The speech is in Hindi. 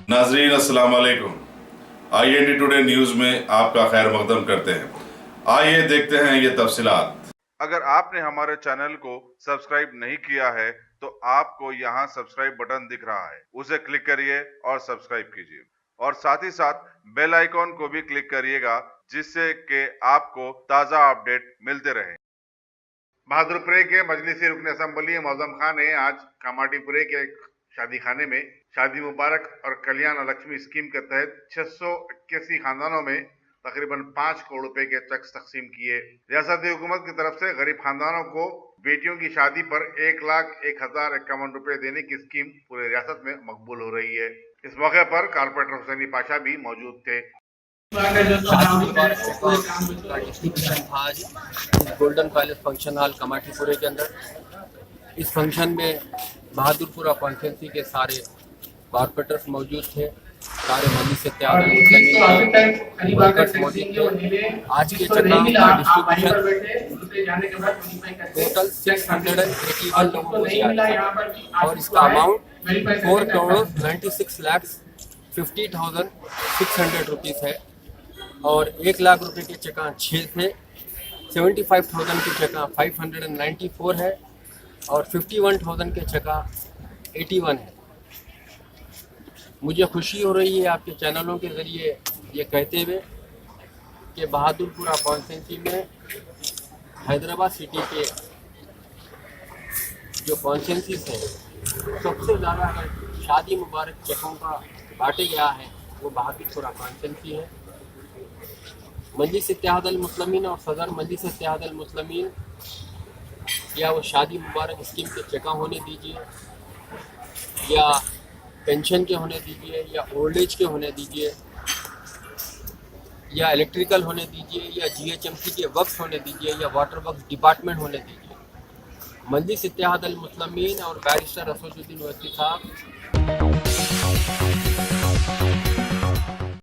नाजरीन अस्सलाम वालेकुम। IND टुडे न्यूज़ में आपका खैर मकदम करते हैं। आइए देखते हैं ये तफसीलात। अगर आपने हमारे चैनल को सब्सक्राइब नहीं किया है तो आपको यहाँ सब्सक्राइब बटन दिख रहा है, उसे क्लिक करिए और सब्सक्राइब कीजिए और साथ ही साथ बेल आइकॉन को भी क्लिक करिएगा जिससे कि आपको ताज़ा अपडेट मिलते रहे। बहादुरपुरे के मजलिसी रुकन असम्बली मौजम खान ने आज कामाटीपुरे के शादी खाने में शादी मुबारक और कल्याण लक्ष्मी स्कीम के तहत 681 खानदानों में तकरीबन 5 करोड़ रुपए के चेक तकसीम किए। रियासती हुकूमत की तरफ से गरीब खानदानों को बेटियों की शादी पर 1,01,51 रुपए देने की स्कीम पूरे रियासत में मकबूल हो रही है। इस मौके पर कारपोरेटर हुसैनी पाशा भी मौजूद थे। डिस्ट्रीब्यूशन था आज गोल्डन पैलेस फंक्शन हॉल कमाटीपुरे के अंदर। इस फंक्शन में बहादुरपुरा कॉन्फ्रेंसी के सारे कॉर्पोरेटर्स मौजूद थे, सारे मजलिस इत्तेहाद वर्कर्स मौजूद थे। आज के चक्राव का डिस्ट्रीब्यूशन टोटल 681 लोगों को दिया और इसका अमाउंट 4,96,50,600 रुपीज़ है और 1,00,000 रुपए के चेक 6 थे, 75,000 के चेक 594 है और 51,000 के चेक 81 है। मुझे खुशी हो रही है आपके चैनलों के ज़रिए ये कहते हुए कि बहादुरपुरा कॉन्स्टिट्यूंसी में हैदराबाद सिटी के जो कॉन्स्टिट्यूंसीज हैं सबसे ज़्यादा अगर शादी मुबारक चेकों का बांटे गया है वो बहादुरपुरा कॉन्स्टिट्यूंसी है। मजलिस इत्तेहाद अल मुस्लिमीन और सदर मजलिस इत्तेहाद अल मुस्लिमीन या वो शादी मुबारक स्कीम के चेक होने दीजिए या पेंशन के होने दीजिए या ओल्ड एज के होने दीजिए या इलेक्ट्रिकल होने दीजिए या GHMC के वर्क्स होने दीजिए या वाटर वर्क्स डिपार्टमेंट होने दीजिए, मजलिस इत्तेहाद अल मुस्लिमीन और बैरिस्टर असदुद्दीन ओवैसी साहब